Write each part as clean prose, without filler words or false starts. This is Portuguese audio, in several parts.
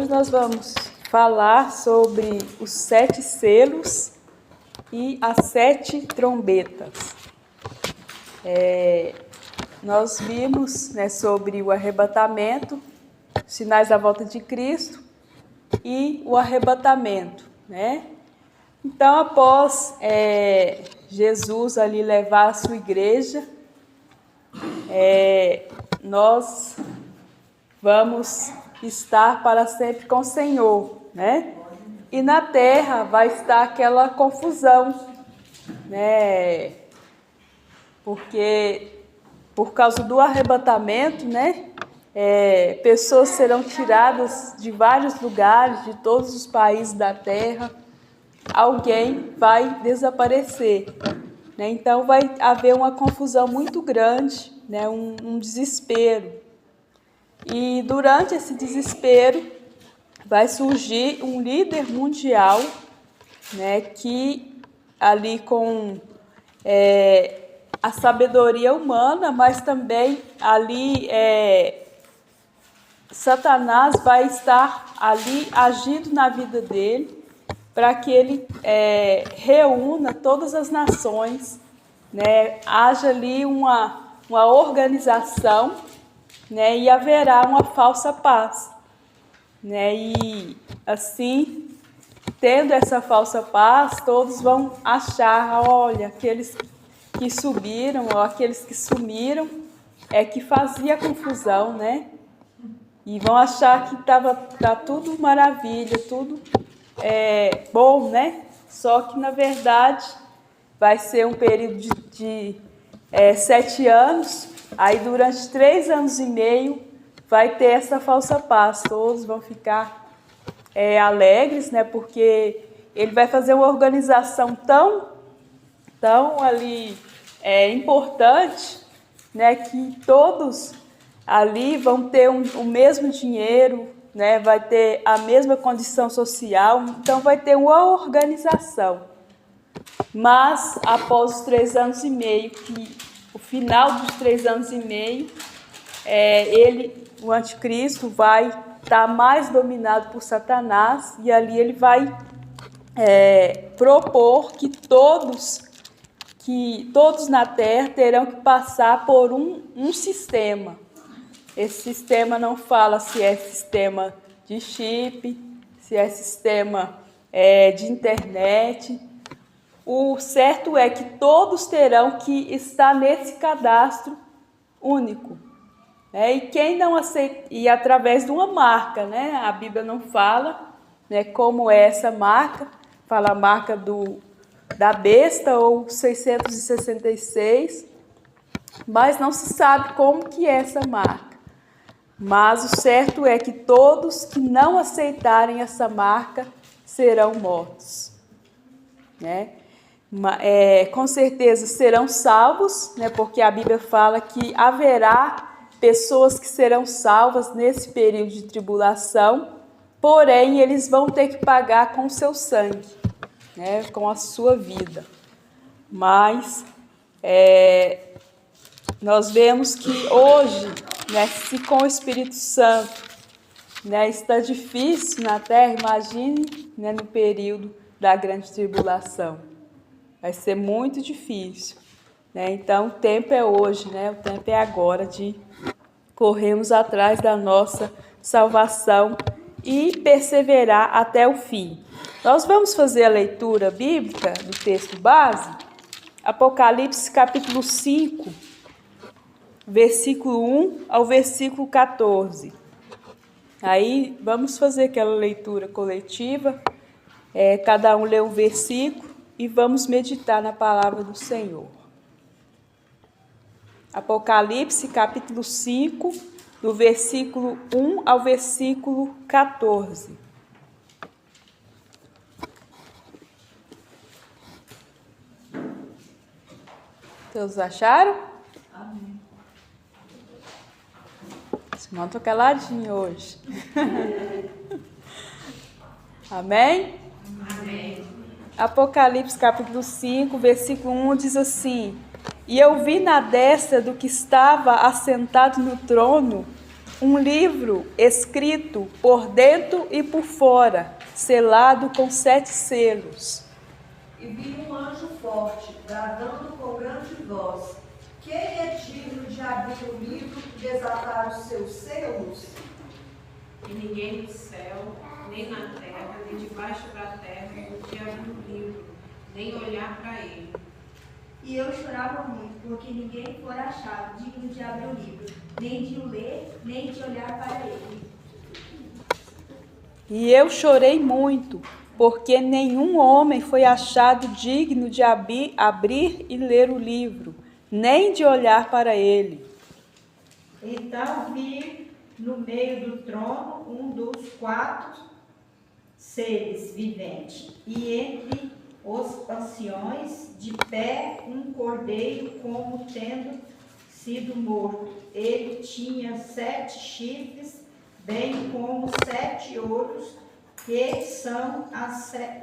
Hoje nós vamos falar sobre os 7 selos e as 7 trombetas. Nós vimos, sobre o arrebatamento, sinais da volta de Cristo e o arrebatamento, Então, após Jesus ali levar a sua igreja, nós vamos estar para sempre com o Senhor, E na terra vai estar aquela confusão, Porque por causa do arrebatamento, pessoas serão tiradas de vários lugares, de todos os países da terra. Alguém vai desaparecer, Então vai haver uma confusão muito grande, um desespero. E durante esse desespero vai surgir um líder mundial, que ali com a sabedoria humana, mas também ali Satanás vai estar ali agindo na vida dele, para que ele reúna todas as nações, haja ali uma organização, e haverá uma falsa paz. E assim, tendo essa falsa paz, todos vão achar, olha, aqueles que subiram ou aqueles que sumiram que fazia confusão, E vão achar que tá tudo maravilha, tudo bom, Só que, na verdade, vai ser um período de 7 anos, aí durante 3 anos e meio vai ter essa falsa paz, todos vão ficar alegres, porque ele vai fazer uma organização tão ali importante, que todos ali vão ter o mesmo dinheiro, vai ter a mesma condição social, então vai ter uma organização. Mas após os 3 anos e meio, o final dos 3 anos e meio, o anticristo vai estar mais dominado por Satanás, e ali ele vai propor que todos na Terra terão que passar por um sistema. Esse sistema não fala se é sistema de chip, se é sistema de internet. O certo é que todos terão que estar nesse cadastro único. E quem não aceita, e através de uma marca, A Bíblia não fala como é essa marca, fala a marca da besta ou 666, mas não se sabe como que é essa marca. Mas o certo é que todos que não aceitarem essa marca serão mortos, com certeza serão salvos, porque a Bíblia fala que haverá pessoas que serão salvas nesse período de tribulação, porém eles vão ter que pagar com o seu sangue, com a sua vida. Mas nós vemos que hoje, se com o Espírito Santo está difícil na terra, imagine no período da grande tribulação. Vai ser muito difícil. Então o tempo é hoje, o tempo é agora de corrermos atrás da nossa salvação e perseverar até o fim. Nós vamos fazer a leitura bíblica do texto base, Apocalipse capítulo 5, versículo 1 ao versículo 14. Aí vamos fazer aquela leitura coletiva, cada um lê um versículo e vamos meditar na palavra do Senhor. Apocalipse capítulo 5, do versículo 1 ao versículo 14. Todos acharam? Amém. Não estou caladinho hoje. Amém? Amém. Apocalipse capítulo 5, versículo 1 diz assim: E eu vi na destra do que estava assentado no trono um livro escrito por dentro e por fora, selado com 7 selos. E vi um anjo forte, bradando com grande voz: quem é digno de abrir o livro e desatar os seus selos? E ninguém no céu, nem na terra, nem debaixo da terra, podia abrir o livro, nem olhar para ele. E eu chorava muito, porque ninguém fora achado digno de abrir o livro, nem de o ler, nem de olhar para ele. E eu chorei muito, porque nenhum homem foi achado digno de abrir e ler o livro, nem de olhar para ele. Então vi no meio do trono um dos 4 seres viventes, e entre os anciões, de pé, um cordeiro como tendo sido morto. Ele tinha 7 chifres, bem como 7 olhos, que são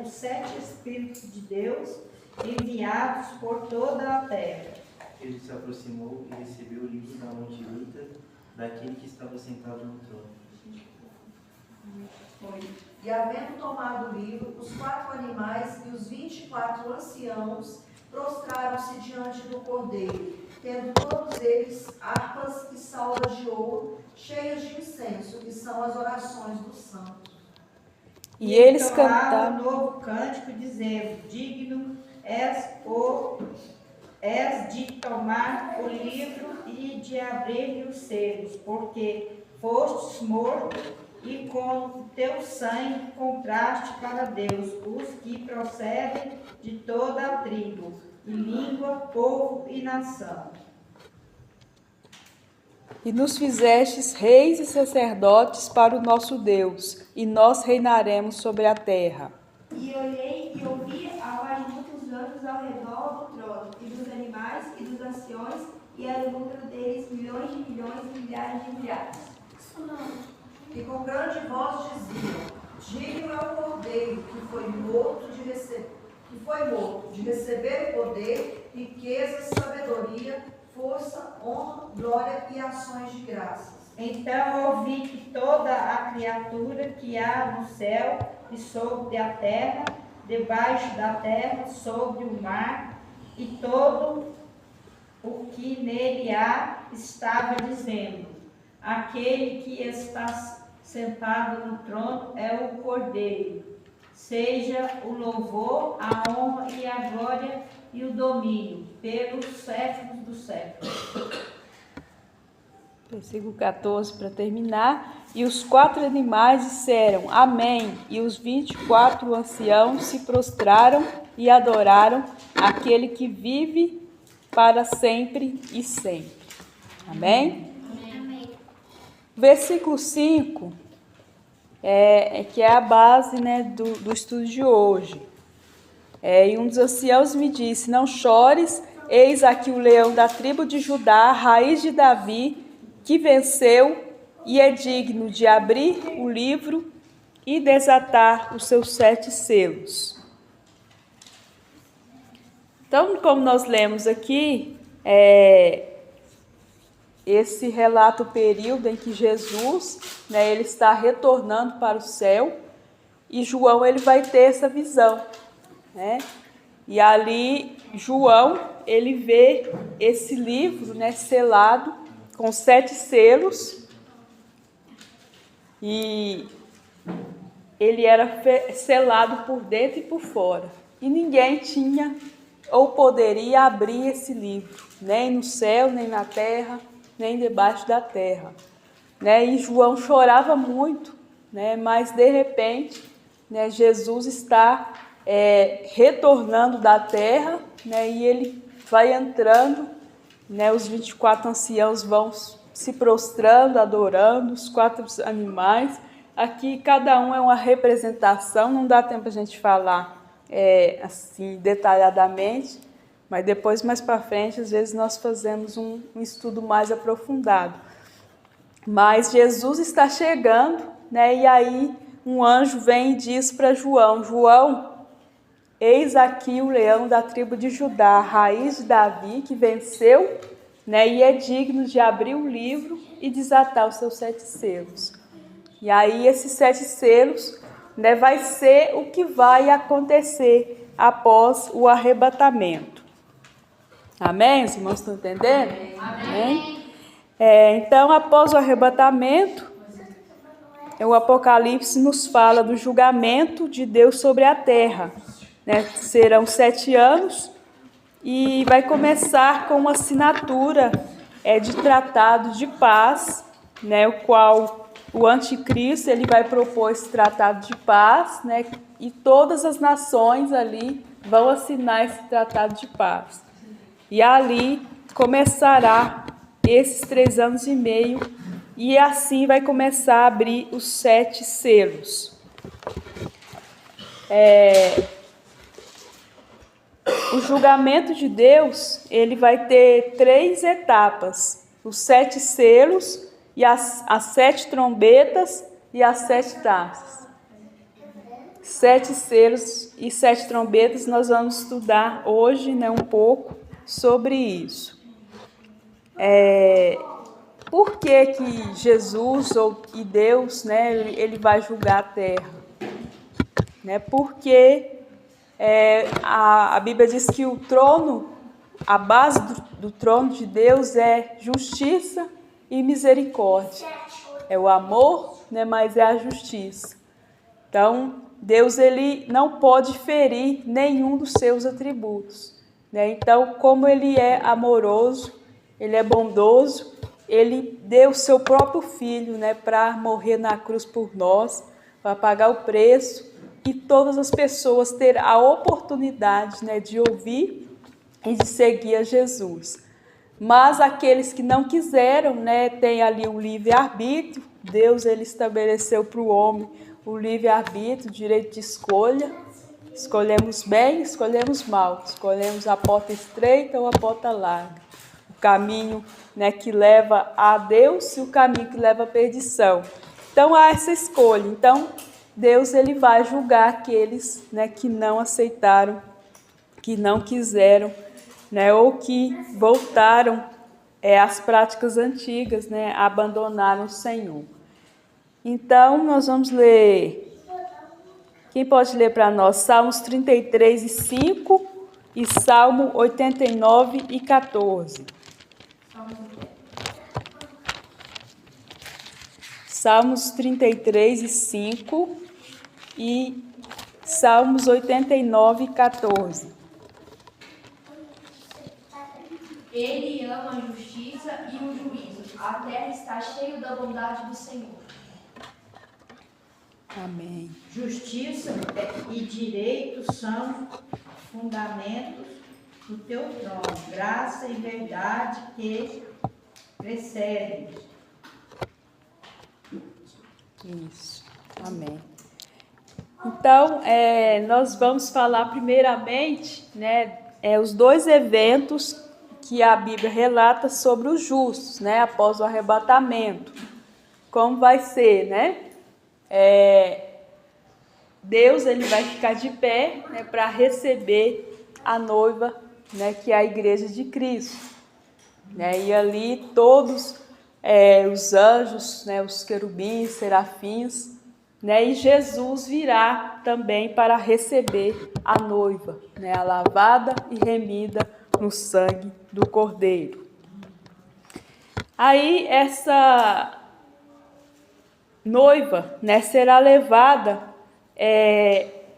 os 7 Espíritos de Deus, enviados por toda a terra. Ele se aproximou e recebeu o livro da mão direita daquele que estava sentado no trono. E havendo tomado o livro, os 4 animais e os 24 anciãos prostraram-se diante do cordeiro, tendo todos eles harpas e salvas de ouro, cheias de incenso, que são as orações dos santos. E eles entoaram cantaram. um novo cântico, dizendo: digno és de tomar o livro e de abrir os selos, porque fostes morto e com o teu sangue compraste para Deus os que procedem de toda a tribo, e língua, povo e nação. E nos fizestes reis e sacerdotes para o nosso Deus, e nós reinaremos sobre a terra. E olhei e ouvi a voz de muitos anjos ao redor do trono, e dos animais e dos anciões, e era o número deles milhões de milhões e milhares de milhares. E com grande voz diziam: digno é o cordeiro que foi morto de receber o poder, riqueza, sabedoria, força, honra, glória e ações de graças. Então ouvi que toda a criatura que há no céu e sobre a terra, debaixo da terra, sobre o mar, e todo o que nele há, estava dizendo: aquele que está sentado no trono é o Cordeiro. Seja o louvor, a honra e a glória e o domínio pelos séculos dos séculos. Versículo 14, para terminar. E os 4 animais disseram amém, e os 24 anciãos se prostraram e adoraram aquele que vive para sempre e sempre. Amém? Amém. Versículo 5 que é a base, né, do estudo de hoje. E um dos anciãos me disse: não chores, eis aqui o leão da tribo de Judá, a raiz de Davi, que venceu e é digno de abrir o livro e desatar os seus 7 selos. Então, como nós lemos aqui, esse relata o período em que Jesus, né, ele está retornando para o céu, e João ele vai ter essa visão, né? E ali João ele vê esse livro, né, selado com 7 selos, e ele era selado por dentro e por fora, e ninguém tinha ou poderia abrir esse livro, nem no céu, nem na terra, nem debaixo da terra, né? E João chorava muito, né? Mas de repente, né, Jesus está retornando da terra, né? E ele vai entrando, né? Os 24 anciãos vão se prostrando, adorando, os 4 animais. Aqui cada um é uma representação, não dá tempo a gente falar assim detalhadamente, mas depois, mais para frente, às vezes nós fazemos um estudo mais aprofundado. Mas Jesus está chegando, né? E aí um anjo vem e diz para João: João, eis aqui o leão da tribo de Judá, a raiz de Davi, que venceu né, e é digno de abrir o livro e desatar os seus 7 selos. E aí esses 7 selos, né, vai ser o que vai acontecer após o arrebatamento. Amém? Os irmãos estão entendendo? Amém. Então, após o arrebatamento, o Apocalipse nos fala do julgamento de Deus sobre a terra, né? Serão 7 anos e vai começar com uma assinatura de tratado de paz, né? O qual o anticristo ele vai propor esse tratado de paz, né? E todas as nações ali vão assinar esse tratado de paz. E ali começará esses 3 anos e meio, e assim vai começar a abrir os 7 selos. O julgamento de Deus, ele vai ter 3 etapas: os 7 selos, e as 7 trombetas e as 7 taças. 7 selos e 7 trombetas, nós vamos estudar hoje, né, um pouco sobre isso. Por que que Jesus e Deus, né, ele vai julgar a terra? Né, porque a Bíblia diz que o trono, a base do trono de Deus é justiça e misericórdia. É o amor, né, mas é a justiça. Então, Deus ele não pode ferir nenhum dos seus atributos. Né? Então, como ele é amoroso, ele é bondoso, ele deu o seu próprio filho, né, para morrer na cruz por nós, para pagar o preço, e todas as pessoas ter a oportunidade, né, de ouvir e de seguir a Jesus. Mas aqueles que não quiseram, né, tem ali um livre-arbítrio. Deus ele estabeleceu para o homem o livre-arbítrio, o direito de escolha. Escolhemos bem, escolhemos mal, escolhemos a porta estreita ou a porta larga. O caminho, né, que leva a Deus e o caminho que leva à perdição. Então há essa escolha. Então Deus ele vai julgar aqueles, né, que não aceitaram, que não quiseram, né, ou que voltaram às práticas antigas, né, abandonaram o Senhor. Então nós vamos ler. Quem pode ler para nós? Salmos 33 e 5 e Salmo 89 e 14. Salmos 33 e 5 e Salmos 89 e 14. Ele ama a justiça e o juízo. A terra está cheia da bondade do Senhor. Amém. Justiça e direito são fundamentos do teu trono. Graça e verdade que precedem. Isso. Amém. Então, nós vamos falar primeiramente, né, os 2 eventos que a Bíblia relata sobre os justos, né, após o arrebatamento. Como vai ser, né? Deus ele vai ficar de pé, né, para receber a noiva, né, que é a igreja de Cristo. Né, e ali todos os anjos, né, os querubins, serafins, né, e Jesus virá também para receber a noiva, né, a lavada e remida no sangue do Cordeiro. Aí essa noiva, né, será levada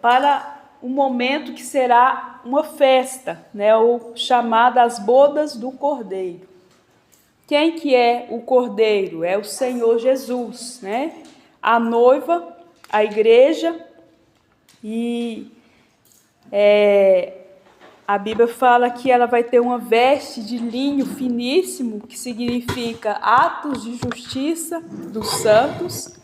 para um momento que será uma festa, né, ou chamada as bodas do Cordeiro. Quem que é o Cordeiro? É o Senhor Jesus, né? A noiva, a igreja, e a Bíblia fala que ela vai ter uma veste de linho finíssimo, que significa atos de justiça dos santos.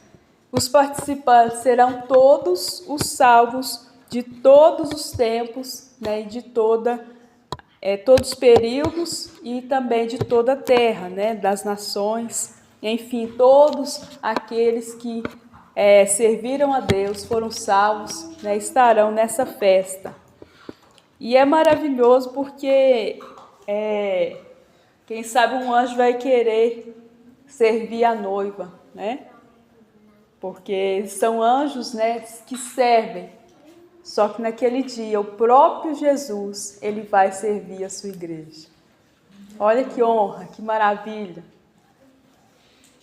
Os participantes serão todos os salvos de todos os tempos, né, e de todos os períodos e também de toda a terra, né, das nações, enfim, todos aqueles que serviram a Deus, foram salvos, né, estarão nessa festa. E é maravilhoso porque Quem sabe um anjo vai querer servir a noiva, né? Porque são anjos, né, que servem. Só que naquele dia, o próprio Jesus, ele vai servir a sua igreja. Olha que honra, que maravilha.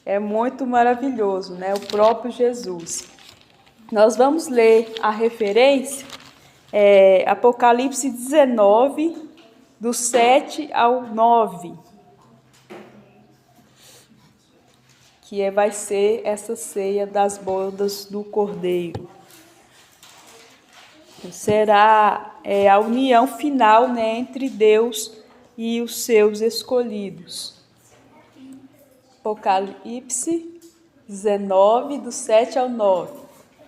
É muito maravilhoso, né? O próprio Jesus. Nós vamos ler a referência, Apocalipse 19, do 7 ao 9. Que vai ser essa ceia das bodas do Cordeiro. Será a união final, né, entre Deus e os seus escolhidos. Apocalipse 19, do 7 ao 9.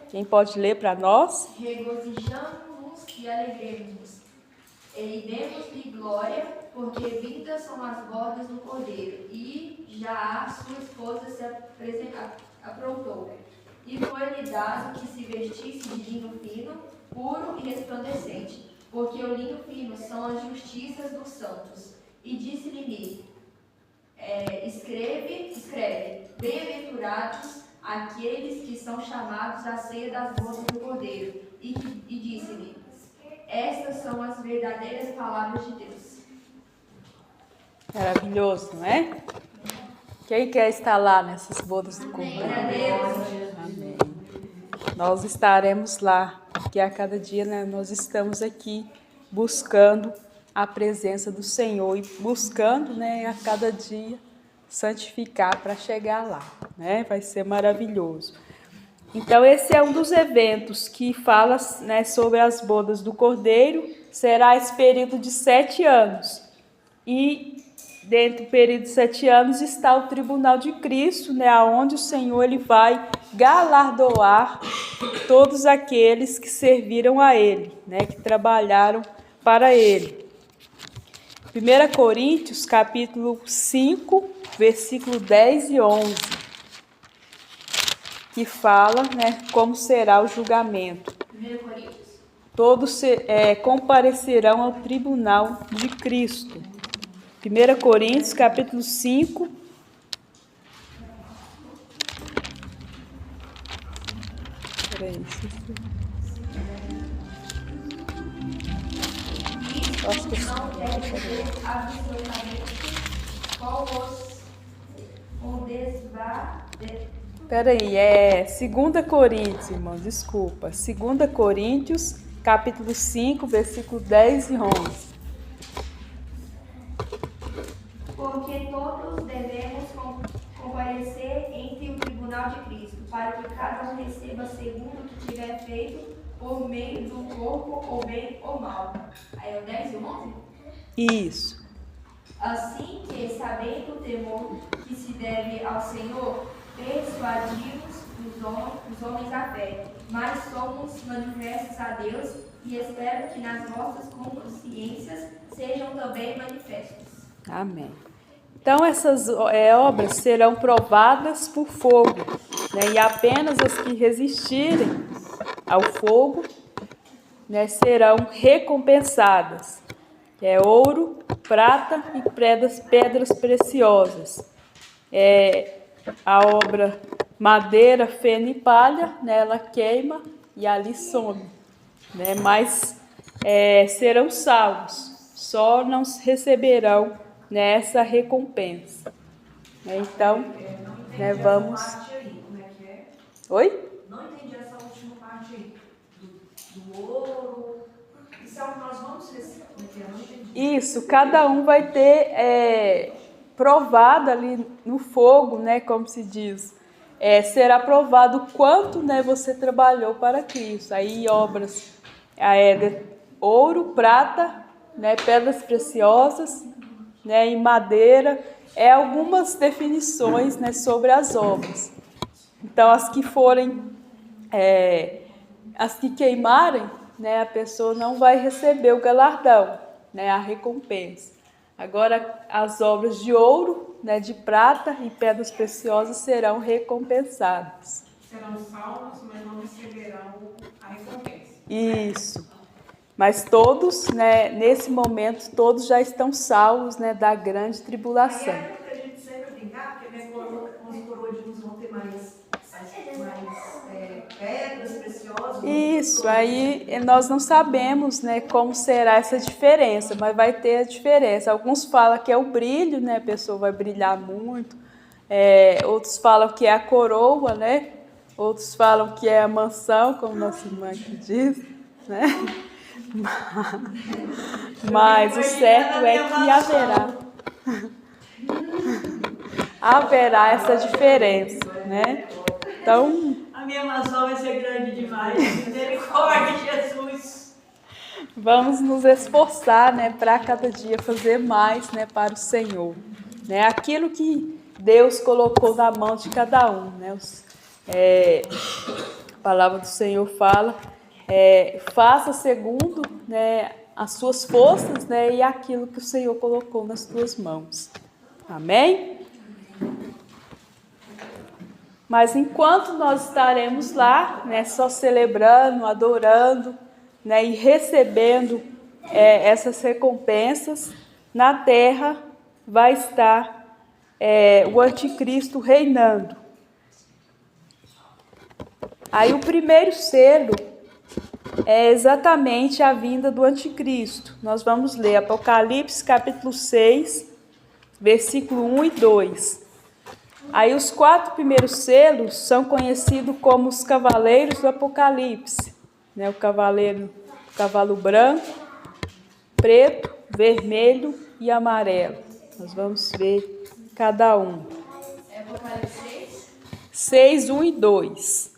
Quem pode ler para nós? Regozijamo-nos e alegremos-nos, e demos-lhe glória, porque vindas são as bodas do Cordeiro, e já a sua esposa se aprontou. E foi-lhe dado que se vestisse de linho fino, puro e resplandecente, porque o linho fino são as justiças dos santos. E disse-lhe, escreve, bem-aventurados aqueles que são chamados à ceia das bodas do Cordeiro. E disse-lhe, estas são as verdadeiras palavras de Deus. Maravilhoso, não é? Quem quer estar lá nessas bodas do Cordeiro? Amém. Nós estaremos lá, porque a cada dia, né, nós estamos aqui buscando a presença do Senhor e buscando, né, a cada dia santificar para chegar lá, né? Vai ser maravilhoso. Então, esse é um dos eventos que fala, né, sobre as bodas do Cordeiro. Será esse período de 7 anos. E dentro do período de 7 anos está o tribunal de Cristo, né, onde o Senhor ele vai galardoar todos aqueles que serviram a Ele, né, que trabalharam para Ele. 1 Coríntios, capítulo 5, versículo 10 e 11, que fala, né, como será o julgamento. 1 Coríntios. Todos comparecerão ao tribunal de Cristo. 1 Coríntios, capítulo 5. Peraí. Acho que Não deve ser absolutamente qual o desvá. Peraí, é 2 Coríntios, irmão, desculpa. 2 Coríntios, capítulo 5, versículo 10 e 11. Porque todos devemos comparecer entre o tribunal de Cristo, para que cada um receba segundo o que tiver feito por meio do corpo, ou bem ou mal. Aí é o 10 e o 11? Isso. Assim que, sabendo o temor que se deve ao Senhor, persuadimos os homens à fé, mas somos manifestos a Deus e espero que nas vossas consciências sejam também manifestos. Amém. Então, essas obras serão provadas por fogo, né? E apenas as que resistirem ao fogo, né, serão recompensadas. Ouro, prata e pedras preciosas. A obra madeira, feno e palha, né, ela queima e ali some, né? Mas serão salvos, só não receberão nessa recompensa. Então, né, vamos... Parte aí, como é que é? Oi? Não entendi essa última parte aí. Do ouro. Isso é o que nós vamos receber. Eu não entendi. Isso, cada um vai ter provado ali no fogo, né, como se diz, será provado o quanto, né, você trabalhou para Cristo. Aí obras, ouro, prata, né, pedras preciosas, né, e madeira, algumas definições, né, sobre as obras. Então, as que forem, as que queimarem, né, a pessoa não vai receber o galardão, né, a recompensa. Agora, as obras de ouro, né, de prata e pedras preciosas serão recompensadas. Serão salvos, mas não receberão a recompensa. Isso. Mas todos, né, nesse momento, todos já estão salvos, né, da grande tribulação. Aí é que a gente sempre brincar, porque os coroas de luz vão ter mais pedras preciosas. Isso, aí nós não sabemos, né, como será essa diferença, mas vai ter a diferença. Alguns falam que é o brilho, né, a pessoa vai brilhar muito. Outros falam que é a coroa, né? Outros falam que é a mansão, como nossa irmã aqui diz, né? Mas o certo é que haverá essa diferença, né? Então, A minha mansão vai ser grande demais. Misericórdia, Jesus. vamos nos esforçar, né, para cada dia fazer mais, né, para o Senhor, né? Aquilo que Deus colocou na mão de cada um, né? A palavra do Senhor fala, faça segundo, né, as suas forças, né, e aquilo que o Senhor colocou nas tuas mãos. Amém? Mas enquanto nós estaremos lá, né, só celebrando, adorando, né, e recebendo essas recompensas, na terra vai estar o anticristo reinando. Aí o primeiro selo é exatamente a vinda do anticristo. Nós vamos ler Apocalipse capítulo 6, versículo 1 e 2. Aí os 4 primeiros selos são conhecidos como os cavaleiros do Apocalipse, né? O cavalo branco, preto, vermelho e amarelo. Nós vamos ver cada um. Apocalipse 6. 6, 1 e 2.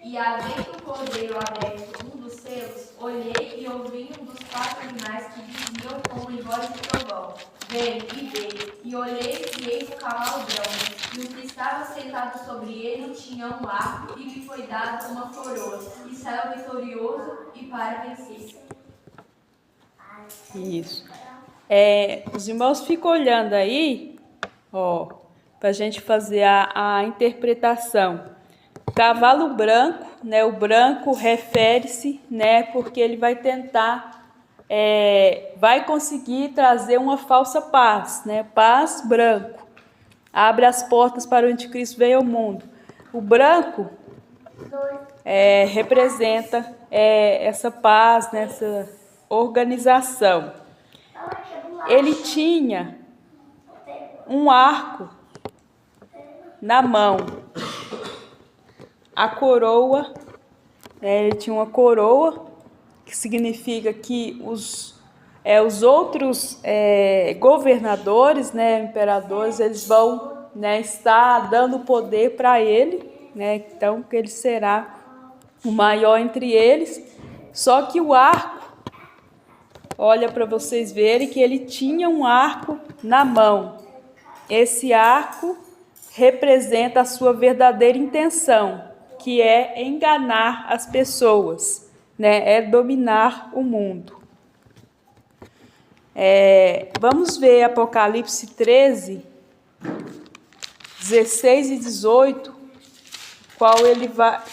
E havendo o cordeiro aberto um dos selos, olhei e ouvi um dos 4 animais que diziam com em voz de trovão: Vem e vê. E olhei e eis o cavalo branco, e o que estava sentado sobre ele tinha um arco, e lhe foi dada uma coroa, e saiu vitorioso e para vencer. Isso. Os irmãos ficam olhando aí, ó, para a gente fazer a interpretação. Cavalo branco, né? O branco refere-se, né? Porque ele vai tentar, vai conseguir trazer uma falsa paz, né? Paz branco. Abre as portas para o anticristo vir ao mundo. O branco representa essa paz, né? Essa organização. Ele tinha um arco na mão. A coroa, ele tinha uma coroa, que significa que os outros governadores, né, imperadores, eles vão, né, estar dando poder para ele, né, então que ele será o maior entre eles. Só que o arco, olha para vocês verem que ele tinha um arco na mão. Esse arco representa a sua verdadeira intenção, que é enganar as pessoas, né? É dominar o mundo. Vamos ver Apocalipse 13, 16 e 18,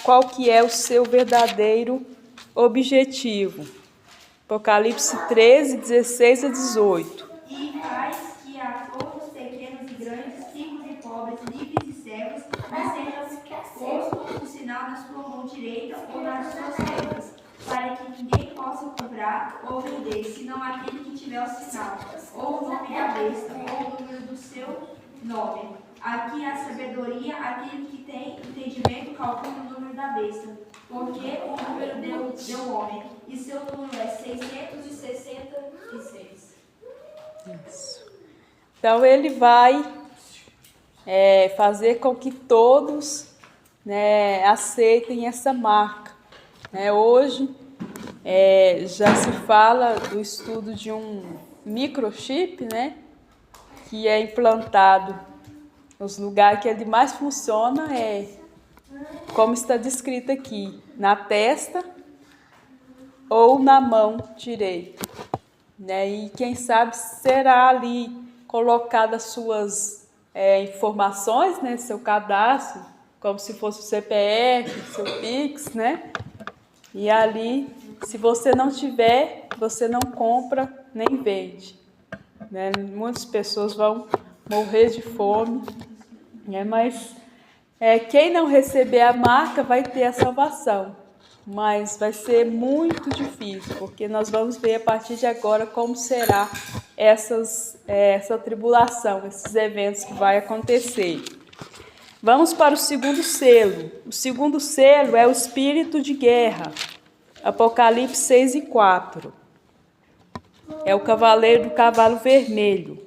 qual que é o seu verdadeiro objetivo. Apocalipse 13, 16 a 18. E faz que a todos, pequenos e grandes, ricos e pobres, livres e servos, lhe seja posto o sinal na sua mão direita ou nas suas tendas, para que ninguém possa comprar ou vender, senão aquele que tiver o sinal, ou o nome da besta, ou o número do seu nome. Aqui a sabedoria, aquele que tem entendimento, calcula o número da besta, porque o número deu homem, e seu número é 666. Isso. Então ele vai fazer com que todos, né, aceitem essa marca. Hoje já se fala do estudo de um microchip, né, que é implantado nos lugares que ele mais funciona, como está descrito aqui, na testa ou na mão direita, né? E quem sabe será ali colocada as suas informações, né? Seu cadastro, como se fosse o CPF, seu Pix, né? E ali se você não tiver, você não compra nem vende. Né? Muitas pessoas vão morrer de fome, né? Mas quem não receber a marca vai ter a salvação. Mas vai ser muito difícil, porque nós vamos ver a partir de agora como será essa tribulação, esses eventos que vai acontecer. Vamos para o segundo selo. O segundo selo é o espírito de guerra. Apocalipse 6:4. É o cavaleiro do cavalo vermelho.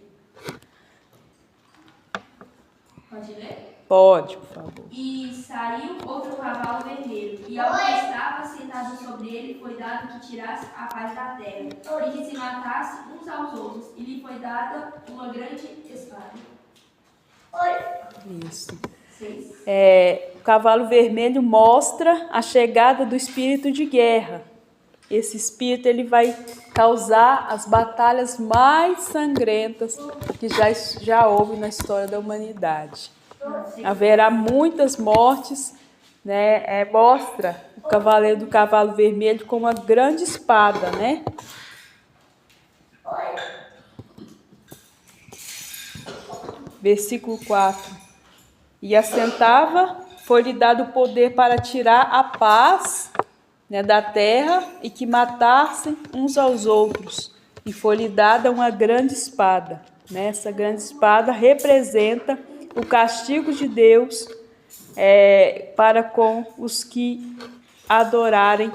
Pode ler? Pode, por favor. E saiu outro cavalo vermelho, e ao que estava sentado sobre ele foi dado que tirasse a paz da terra, e que se matasse uns aos outros, e lhe foi dada uma grande espada. Isso. 6. O cavalo vermelho mostra a chegada do espírito de guerra. Esse espírito ele vai causar as batalhas mais sangrentas que já houve na história da humanidade. Haverá muitas mortes, né? Mostra o cavaleiro do cavalo vermelho com uma grande espada, né? Versículo 4. E assentava, foi-lhe dado o poder para tirar a paz, né, da terra e que matassem uns aos outros. E foi-lhe dada uma grande espada. Né? Essa grande espada representa o castigo de Deus para com os que adorarem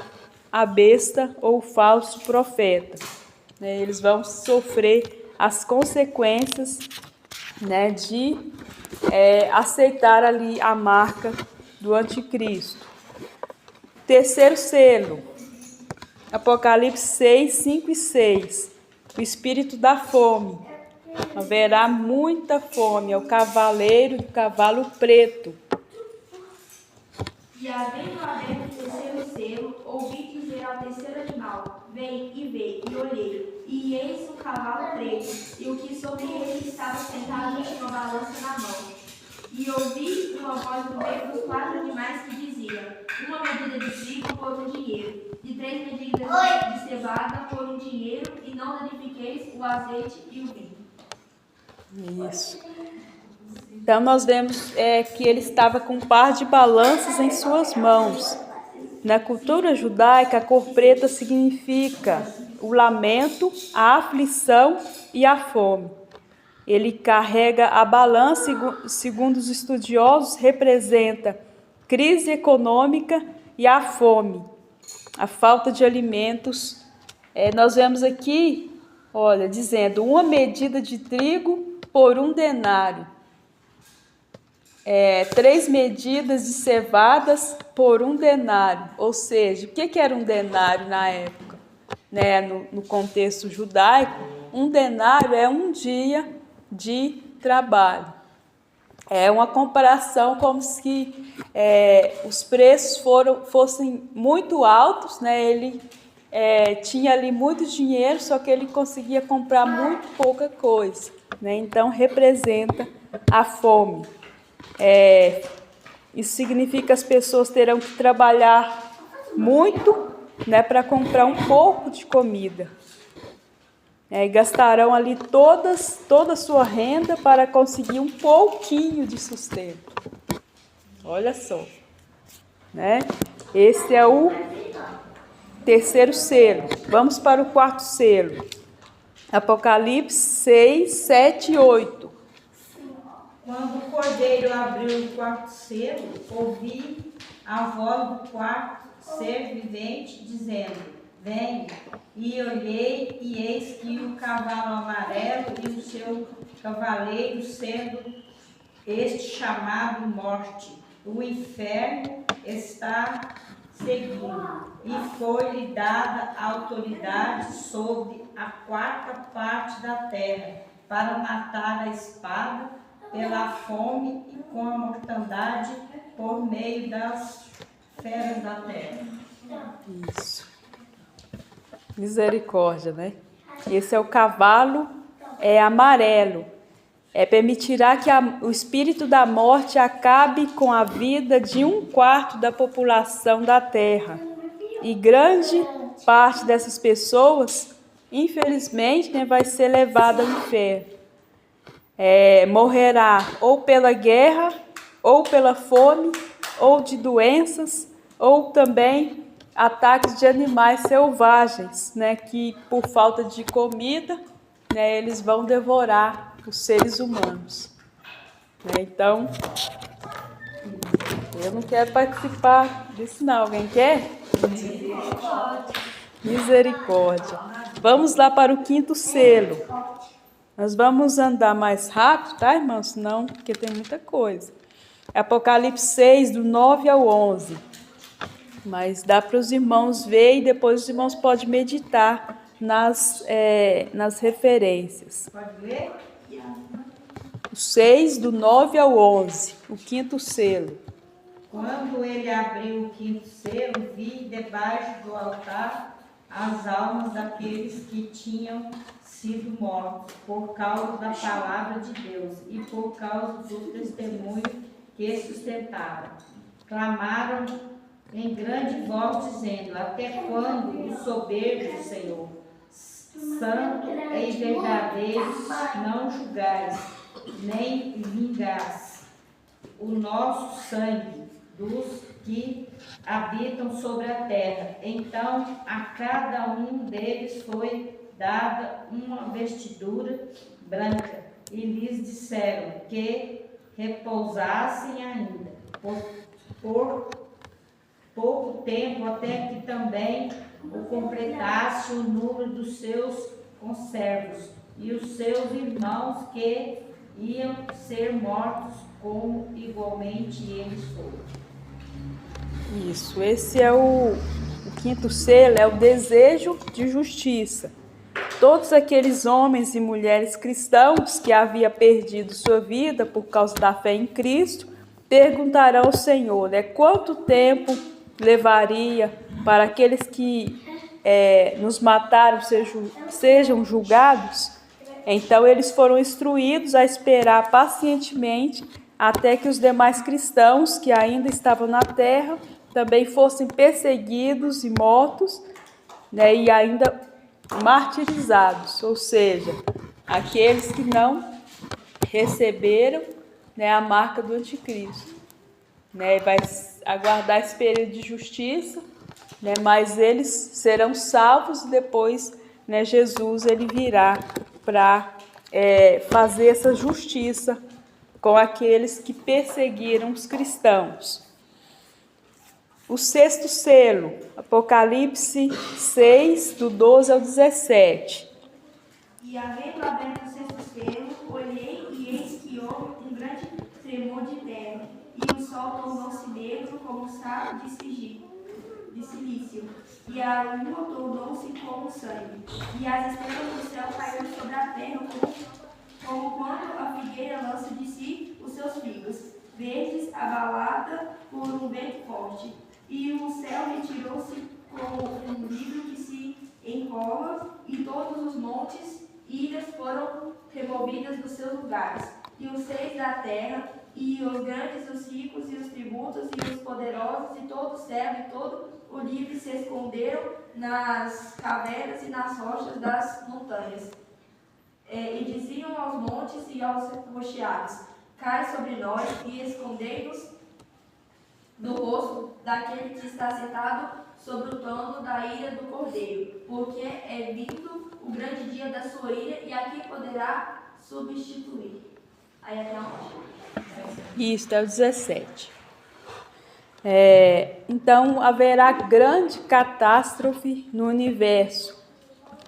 a besta ou o falso profeta. Né? Eles vão sofrer as consequências, né, de aceitar ali a marca do anticristo. Terceiro selo, Apocalipse 6, 5 e 6. O espírito da fome. Haverá muita fome, é o cavaleiro do cavalo preto. E havendo aberto o terceiro selo, ouvi dizer ao terceiro animal: Vem e vê, e olhei, e eis um cavalo preto, e o que sobre ele estava sentado tinha uma balança na mão. E ouvi uma voz do meio dos 4 animais que dizia: uma medida de trigo por um dinheiro, e 3 medidas de cevada por um dinheiro, e não danifiqueis o azeite e o vinho. Isso. Então nós vemos que ele estava com um par de balanças em suas mãos. Na cultura judaica, a cor preta significa o lamento, a aflição e a fome. Ele carrega a balança, segundo os estudiosos, representa crise econômica e a fome, a falta de alimentos. Nós vemos aqui, olha, dizendo uma medida de trigo por um denário. 3 medidas de cevadas por um denário. Ou seja, o que era um denário na época? Né? No contexto judaico, um denário é um dia de trabalho. É uma comparação como se os preços fossem muito altos, né? Ele tinha ali muito dinheiro, só que ele conseguia comprar muito pouca coisa. Né? Então, representa a fome. Isso significa que as pessoas terão que trabalhar muito, né, para comprar um pouco de comida. E gastarão ali toda a sua renda para conseguir um pouquinho de sustento. Olha só. Né? Esse é o terceiro selo. Vamos para o quarto selo. Apocalipse 6, 7 e 8. Quando o cordeiro abriu o quarto selo, ouvi a voz do quarto ser vivente dizendo: Vem. E olhei, e eis que o cavalo amarelo e o seu cavaleiro, sendo este chamado Morte, o inferno está seguindo, e foi-lhe dada autoridade sobre a 4ª parte da terra, para matar a espada, pela fome e com a mortandade, por meio das feras da terra. Isso. Misericórdia, né? Esse é o cavalo amarelo. Permitirá que o espírito da morte acabe com a vida de 1/4 da população da terra. E grande parte dessas pessoas, infelizmente, né, vai ser levada ao inferno. Morrerá ou pela guerra, ou pela fome, ou de doenças, ou também ataques de animais selvagens, né, que por falta de comida, né, eles vão devorar os seres humanos. Então, eu não quero participar disso não. Alguém quer? Misericórdia. Vamos lá para o 5º selo. Nós vamos andar mais rápido, tá, irmãos? Não, porque tem muita coisa. Apocalipse 6, do 9 ao 11. Mas dá para os irmãos ver e depois os irmãos podem meditar nas referências. Pode ler? O 6, do 9 ao 11, o 5º selo. Quando ele abriu o 5º selo, vi debaixo do altar as almas daqueles que tinham sido mortos por causa da palavra de Deus e por causa do testemunho que sustentavam. Clamaram em grande voz, dizendo: até quando o soberbo, Senhor, santo e verdadeiro, não julgais, nem vingais o nosso sangue dos que habitam sobre a terra? Então a cada um deles foi dada uma vestidura branca, e lhes disseram que repousassem ainda por pouco tempo, até que também o completasse o número dos seus conservos e os seus irmãos que iam ser mortos, como igualmente eles foram. Isso, esse é o 5º selo, é o desejo de justiça. Todos aqueles homens e mulheres cristãos que haviam perdido sua vida por causa da fé em Cristo, perguntarão ao Senhor, né, quanto tempo levaria para aqueles que nos mataram sejam julgados? Então eles foram instruídos a esperar pacientemente até que os demais cristãos que ainda estavam na terra também fossem perseguidos e mortos, né, e ainda martirizados, ou seja, aqueles que não receberam, né, a marca do anticristo. Né, vai aguardar esse período de justiça, né, mas eles serão salvos e depois, né, Jesus ele virá para fazer essa justiça com aqueles que perseguiram os cristãos. O 6º selo, Apocalipse 6, do 12 ao 17. E havendo aberto o 6º selo, olhei e eis que houve um grande tremor de terra, e o sol tornou-se negro como saco de silício, e a lua tornou-se como sangue, e as estrelas do céu caíram sobre a terra como quando a figueira lança de si os seus figos, verdes, abalada por um vento forte. E o céu retirou-se como um livro que se enrola, e todos os montes e ilhas foram removidas dos seus lugares. E os reis da terra, e os grandes, os ricos, e os tributos, e os poderosos, e todo o servo, e todo o livre se esconderam nas cavernas e nas rochas das montanhas. E diziam aos montes e aos rocheados: cai sobre nós e escondei-nos do rosto daquele que está sentado sobre o trono da ira do Cordeiro, porque é vindo o grande dia da sua ira, e a quem poderá substituir? Aí até onde? Isso, é o 17. Então, haverá grande catástrofe no universo.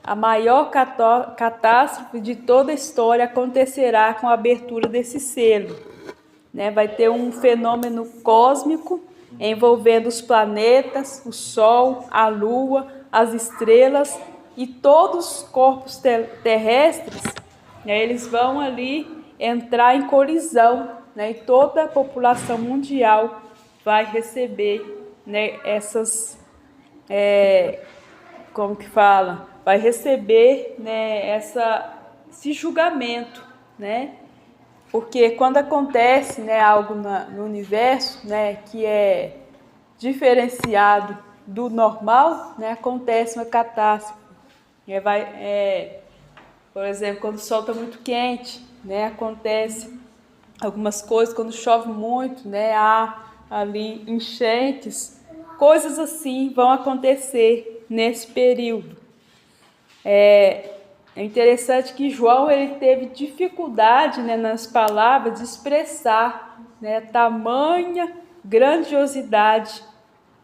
A maior catástrofe de toda a história acontecerá com a abertura desse selo. Né? Vai ter um fenômeno cósmico envolvendo os planetas, o Sol, a Lua, as estrelas e todos os corpos terrestres, né? Eles vão ali entrar em colisão, né? E toda a população mundial vai receber, né, como que fala? Vai receber, né, esse julgamento, né? Porque quando acontece, né, algo no universo, né, que é diferenciado do normal, né, acontece uma catástrofe. Por exemplo, quando o sol está muito quente, né, acontece algumas coisas, quando chove muito, né, há ali enchentes, coisas assim vão acontecer nesse período. É interessante que João ele teve dificuldade, né, nas palavras de expressar, né, tamanha grandiosidade,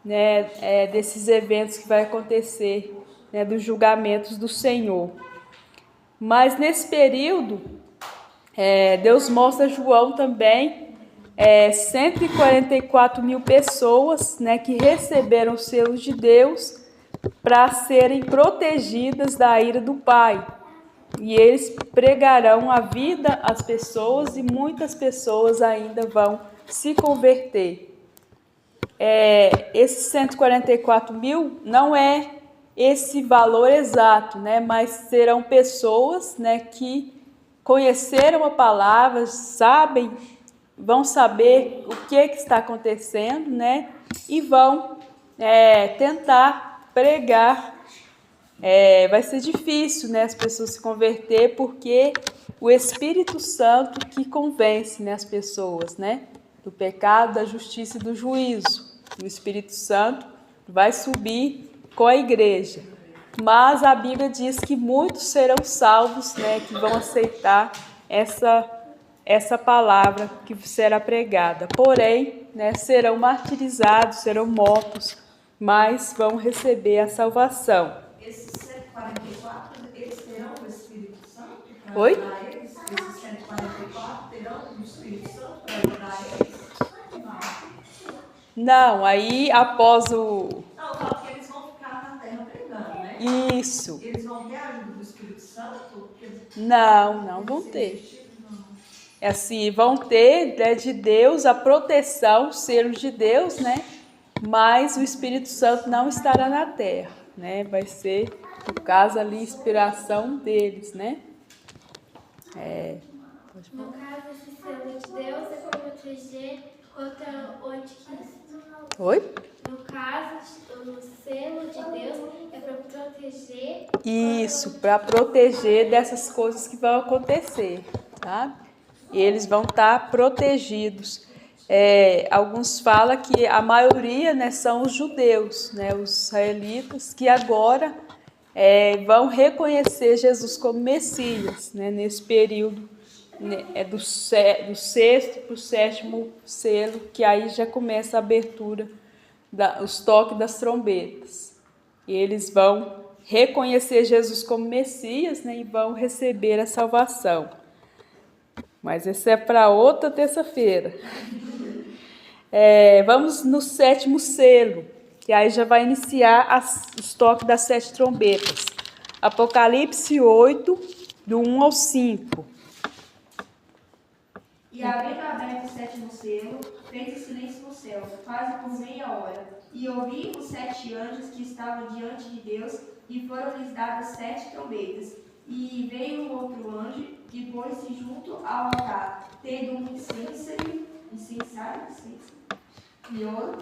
né, desses eventos que vai acontecer, né, dos julgamentos do Senhor. Mas nesse período, Deus mostra a João também 144 mil pessoas, né, que receberam os selos de Deus para serem protegidas da ira do Pai. E eles pregarão a vida às pessoas e muitas pessoas ainda vão se converter. Esses 144 mil não é esse valor exato, né? Mas serão pessoas, né, que conheceram a palavra, vão saber o que está acontecendo, né? E vão tentar pregar. Vai ser difícil, né, as pessoas se converter, porque o Espírito Santo que convence, né, as pessoas, né, do pecado, da justiça e do juízo. O Espírito Santo vai subir com a igreja. Mas a Bíblia diz que muitos serão salvos, né, que vão aceitar essa palavra que será pregada. Porém, né, serão martirizados, serão mortos, mas vão receber a salvação. Esses 144, eles terão o Espírito Santo para Oi? ajudar eles? Esses 144 terão o Espírito Santo para ajudar eles? Não, aí após o... Não, só que eles vão ficar na terra pregando, né? Isso. Eles vão ter a ajuda do Espírito Santo? Não vão ter. Assim, vão ter, né, de Deus a proteção, o selo de Deus, né? Mas o Espírito Santo não estará na terra, né? Vai ser, no caso ali, inspiração deles, né? No caso, esse selo de Deus é para proteger contra o anticristo. Oi? No caso, o selo de Deus é para proteger... Isso, para proteger dessas coisas que vão acontecer, tá? Eles vão estar protegidos. Alguns falam que a maioria, né, são os judeus, né, os israelitas, que agora vão reconhecer Jesus como Messias, né, nesse período, né, do sexto para o sétimo selo, que aí já começa a abertura, os toques das trombetas. E eles vão reconhecer Jesus como Messias, né, e vão receber a salvação. Mas esse é para outra terça-feira. Vamos no sétimo selo, que aí já vai iniciar os toques das 7 trombetas. Apocalipse 8, do 1 ao 5. E havendo aberto o sétimo selo, fez silêncio no céu, quase por meia hora. E ouvi os 7 anjos que estavam diante de Deus, e foram-lhes dadas 7 trombetas. E veio um outro anjo, e pôs-se junto ao altar, tendo um incensário de ouro,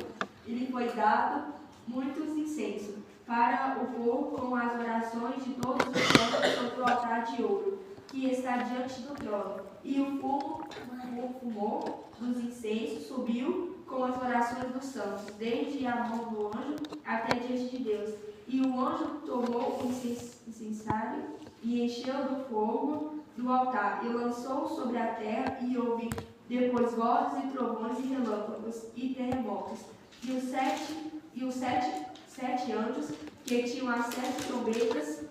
e lhe foi dado muitos incensos, para o pôr com as orações de todos os santos sobre o altar de ouro, que está diante do trono. E o fumo dos incensos subiu com as orações dos santos, desde a mão do anjo até diante de Deus. E o anjo tomou o incensário e encheu do fogo do altar, e lançou sobre a terra, e houve depois vozes e trovões e relâmpagos e terremotos. E os sete anjos que tinham as 7 trombetas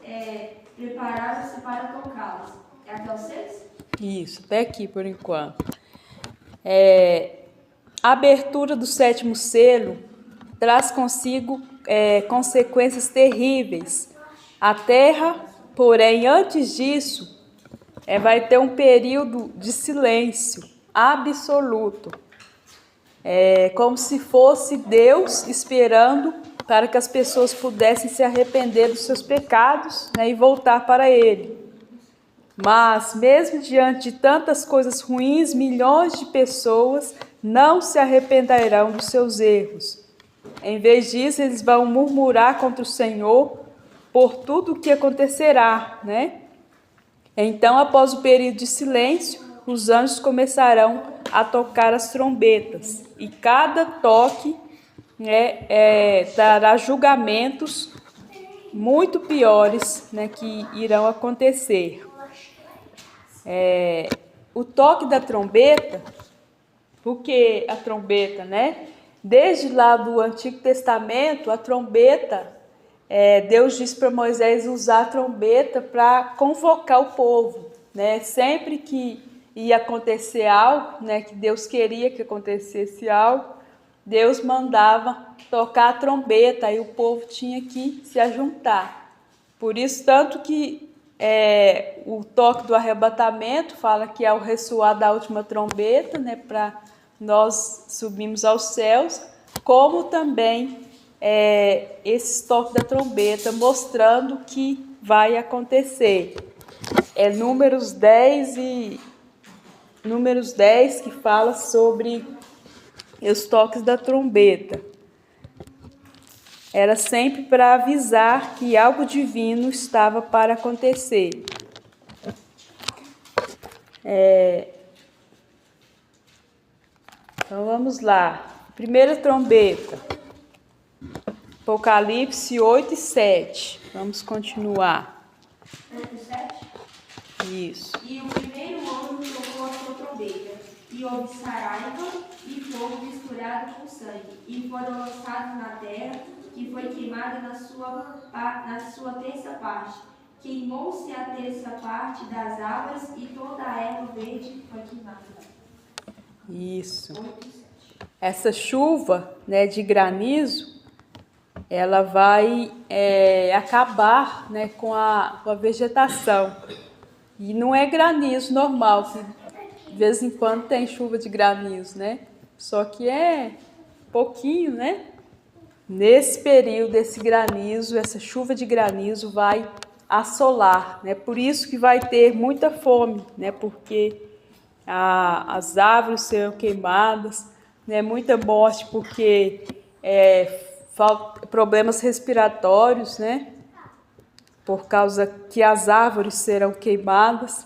prepararam-se para tocá-las. É até o 6? Isso, até aqui por enquanto. A abertura do sétimo selo traz consigo consequências terríveis. A terra, porém, antes disso, vai ter um período de silêncio absoluto. Como se fosse Deus esperando para que as pessoas pudessem se arrepender dos seus pecados, né, e voltar para Ele. Mas, mesmo diante de tantas coisas ruins, milhões de pessoas não se arrependerão dos seus erros. Em vez disso, eles vão murmurar contra o Senhor por tudo o que acontecerá, né? Então, após o período de silêncio, os anjos começarão a tocar as trombetas. E cada toque, né, trará julgamentos muito piores, né, que irão acontecer. O toque da trombeta, porque a trombeta, né? Desde lá do Antigo Testamento, a trombeta, Deus disse para Moisés usar a trombeta para convocar o povo, né? Sempre que ia acontecer algo, né, que Deus queria que acontecesse algo, Deus mandava tocar a trombeta, aí o povo tinha que se ajuntar. Por isso, tanto que o toque do arrebatamento fala que é o ressoar da última trombeta, né, para nós subirmos aos céus, como também esse toque da trombeta mostrando o que vai acontecer. Números 10 que fala sobre os toques da trombeta. Era sempre para avisar que algo divino estava para acontecer. Então vamos lá. Primeira trombeta. Apocalipse 8 e 7. Vamos continuar. 8 e 7? Isso. E o primeiro anjo tocou a sua trombeta, e houve saraiva e fogo misturado com sangue, e foram lançados na terra, que foi queimada na sua terça parte. Queimou-se a terça parte das árvores, e toda a erva verde foi queimada. Isso. 8 e 7. Essa chuva, né, de granizo, ela vai acabar, né, com a vegetação. E não é granizo normal, que de vez em quando tem chuva de granizo, né? Só que é pouquinho, né? Nesse período, esse granizo, essa chuva de granizo vai assolar, né? Por isso que vai ter muita fome, né? Porque as árvores serão queimadas, né? Muita morte porque problemas respiratórios, né? Por causa que as árvores serão queimadas.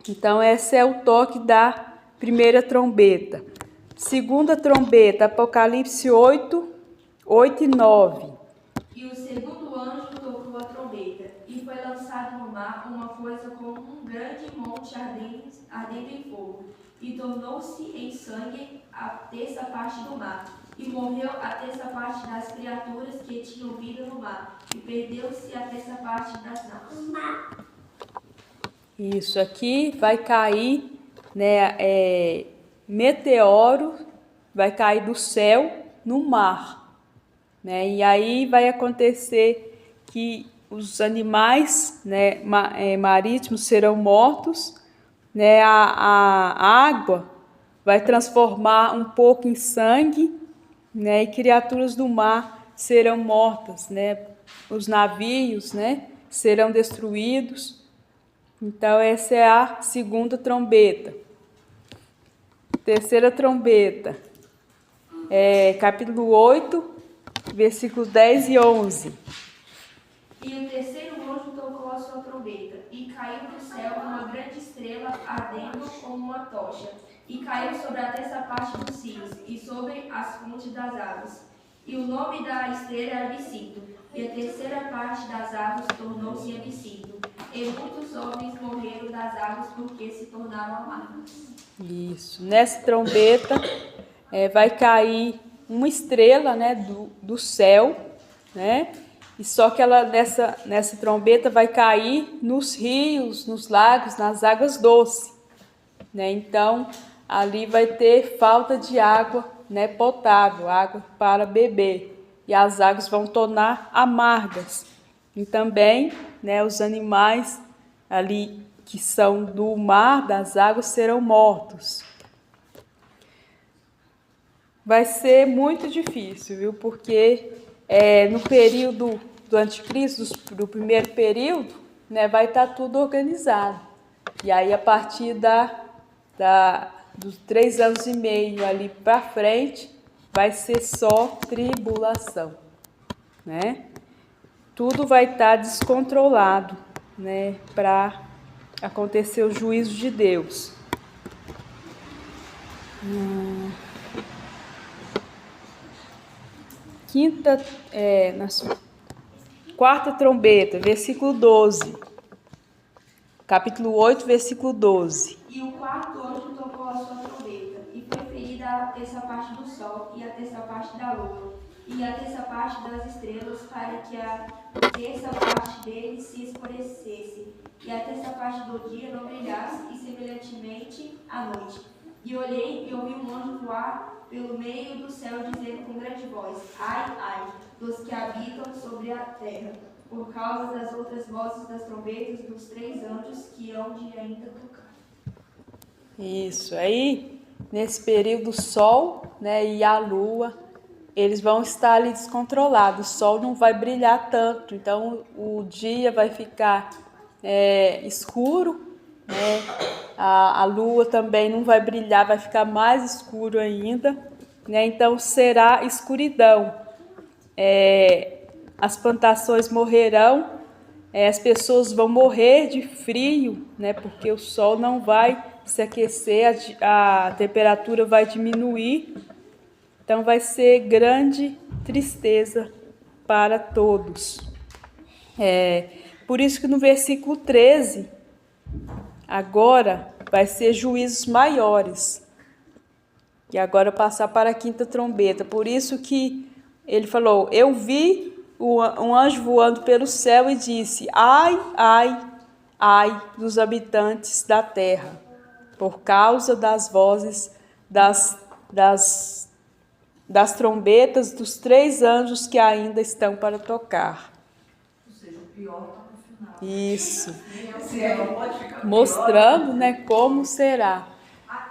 Então, esse é o toque da primeira trombeta. Segunda trombeta, Apocalipse 8 e 9. E o segundo anjo tocou a trombeta, e foi lançado no mar uma coisa como um grande monte ardendo em fogo, e tornou-se em sangue a terça parte do mar. E morreu a terça parte das criaturas que tinham vida no mar, e perdeu-se a terça parte das naus. Isso aqui vai cair, né, meteoro, vai cair do céu no mar, né? E aí vai acontecer que os animais, né, marítimos serão mortos, né? A água vai transformar um pouco em sangue, né? E criaturas do mar serão mortas, né? Os navios, né, serão destruídos. Então, essa é a segunda trombeta. Terceira trombeta, capítulo 8, versículos 10 e 11. E o terceiro anjo tocou a sua trombeta, e caiu do céu uma grande estrela ardendo como uma tocha, e caiu sobre a terça parte dos rios, e sobre as fontes das águas. E o nome da estrela era Absinto, e a terceira parte das águas tornou-se absinto. E muitos homens morreram das águas porque se tornaram amargas. Isso. Nessa trombeta vai cair uma estrela, né, do céu, né? E só que ela nessa trombeta vai cair nos rios, nos lagos, nas águas doces, né? Então ali vai ter falta de água, né, potável, água para beber, e as águas vão tornar amargas. E também, né, os animais ali que são do mar, das águas, serão mortos. Vai ser muito difícil, viu? Porque no período do anticristo, do primeiro período, né, vai estar tudo organizado. E aí, a partir dos 3 anos e meio ali para frente, vai ser só tribulação, né? Tudo vai estar descontrolado, né, para acontecer o juízo de Deus. Quarta trombeta, versículo 12. Capítulo 8, versículo 12. E o quarto anjo tocou a sua trombeta, e foi ferida a terça parte do sol, e a terça parte da lua, e a terça parte das estrelas, para que a terça parte deles se escurecesse, e a terça parte do dia não brilhasse, e semelhantemente à noite. E olhei e ouvi um anjo voar pelo meio do céu, dizendo com grande voz: Ai, ai, dos que habitam sobre a terra, por causa das outras vozes das trombetas dos 3 anjos que hão de ainda tocar. Isso, aí nesse período o sol, né, e a lua, eles vão estar ali descontrolados, o sol não vai brilhar tanto, então o dia vai ficar escuro, né, a lua também não vai brilhar, vai ficar mais escuro ainda, né, então será escuridão. As plantações morrerão, as pessoas vão morrer de frio, né, porque o sol não vai se aquecer, a temperatura vai diminuir, então vai ser grande tristeza para todos. Por isso que no versículo 13, agora vai ser juízos maiores, e agora passar para a quinta trombeta. Por isso que ele falou: eu vi um anjo voando pelo céu e disse: ai, ai, ai dos habitantes da terra, por causa das vozes das trombetas dos 3 anjos que ainda estão para tocar. Ou seja, o pior está no final. Isso. Se ela pode ficar pior, Mostrando, né, como será.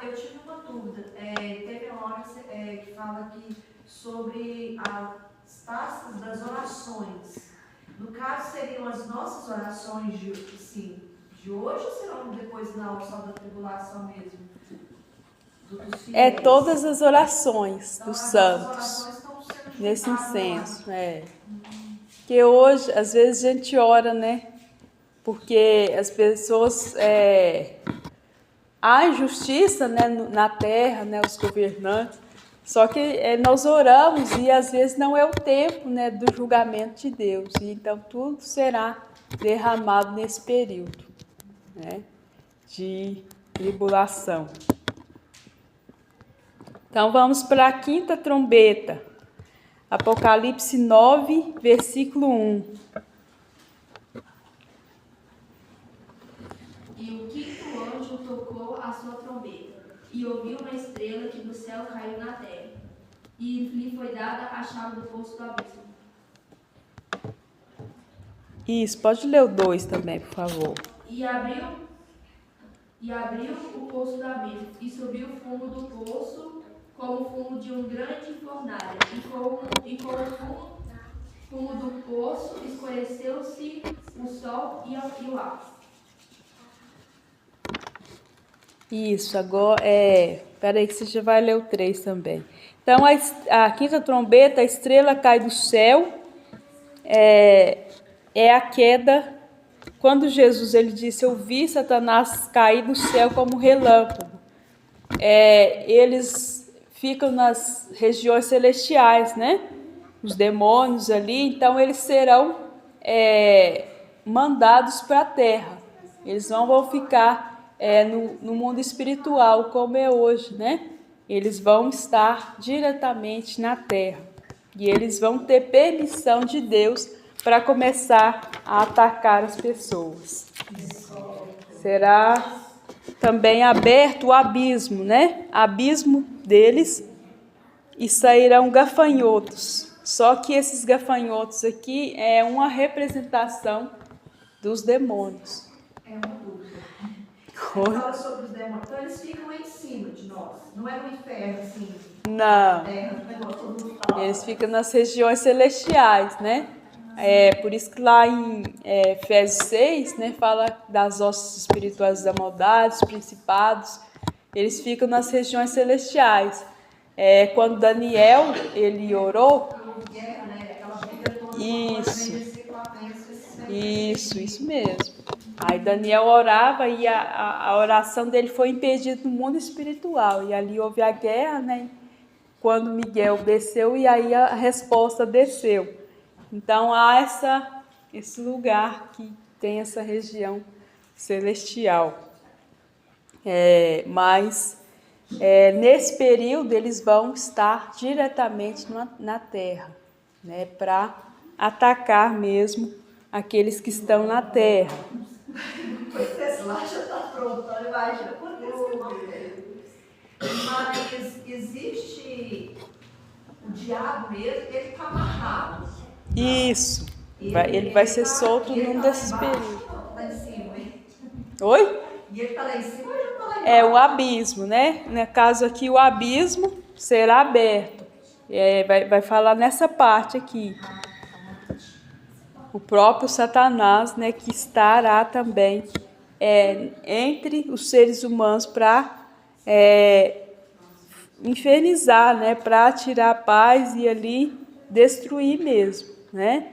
eu tive uma dúvida. Teve uma hora que fala aqui sobre as taças das orações. No caso, seriam as nossas orações de hoje, ou serão depois na hora só da tribulação mesmo? Dos fiéis? Todas as orações Então, dos as santos, nossas orações estão sendo nesse juntadas lá. incenso. Porque hoje, às vezes, a gente ora, né? Porque as pessoas... há injustiça, né, na terra, né, os governantes. Só que nós oramos e, às vezes, não é o tempo, né, do julgamento de Deus. E, então, tudo será derramado nesse período, né, de tribulação. Então, vamos para a quinta trombeta. Apocalipse 9, versículo 1. E o quinto anjo tocou a sua trombeta, e ouviu uma estrela que do céu caiu na terra, e lhe foi dada a chave do poço do abismo. Isso, pode ler o 2 também, por favor. E abriu o poço do abismo, e subiu o fumo do poço como o fumo de um grande fornalha, e com o fumo do poço escureceu-se o sol e o ar. Isso, agora peraí que você já vai ler o 3 também. Então, a quinta trombeta, a estrela cai do céu, a queda. Quando Jesus ele disse: eu vi Satanás cair do céu como relâmpago. Eles ficam nas regiões celestiais, né? Os demônios ali, então eles serão mandados para a terra. Eles não vão ficar no mundo espiritual como é hoje, né? Eles vão estar diretamente na terra e eles vão ter permissão de Deus para começar a atacar as pessoas. Será também aberto o abismo, né? Abismo deles, e sairão gafanhotos. Só que esses gafanhotos aqui é uma representação dos demônios. É uma dúvida. Fala sobre os demônios. Então eles ficam lá em cima de nós. Não é no inferno, assim. Não. Eles ficam nas regiões celestiais, né? Por isso que lá em Efésios 6, né, fala das hostes espirituais da maldade, os principados. Eles ficam nas regiões celestiais. quando Daniel ele orou. Guerra, né? Aquela briga toda. Isso mesmo. Aí Daniel orava e a oração dele foi impedida no mundo espiritual. E ali houve a guerra, né? Quando Miguel desceu e aí a resposta desceu. Então há esse lugar que tem essa região celestial. Mas nesse período eles vão estar diretamente na terra, né? Para atacar mesmo aqueles que estão na terra. Pois lá já está pronto, olha, imagina quanto Mas existe o diabo mesmo, ele está amarrado. Isso. Ele vai ser solto num desses períodos. Lá em cima, hein? Oi? E ele está lá em cima ou ele está lá embaixo? O abismo, né? No caso aqui, o abismo será aberto. Vai falar nessa parte aqui. O próprio Satanás, né, que estará também entre os seres humanos para infernizar, né, para tirar a paz e ali destruir mesmo, né?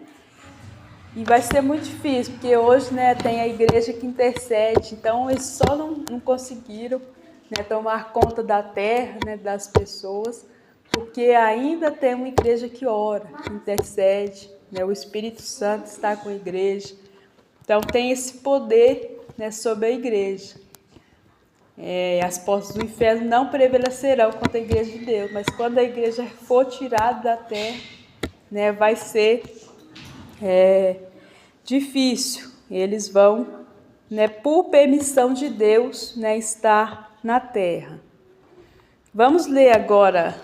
E vai ser muito difícil, porque hoje, né, tem a igreja que intercede, então eles só não conseguiram, né, tomar conta da terra, né, das pessoas, porque ainda tem uma igreja que ora, que intercede, né, o Espírito Santo está com a igreja, então tem esse poder, né, sobre a igreja. As portas do inferno não prevalecerão contra a igreja de Deus, mas quando a igreja for tirada da terra, né, vai ser difícil. Eles vão, né, por permissão de Deus, né, estar na terra. Vamos ler agora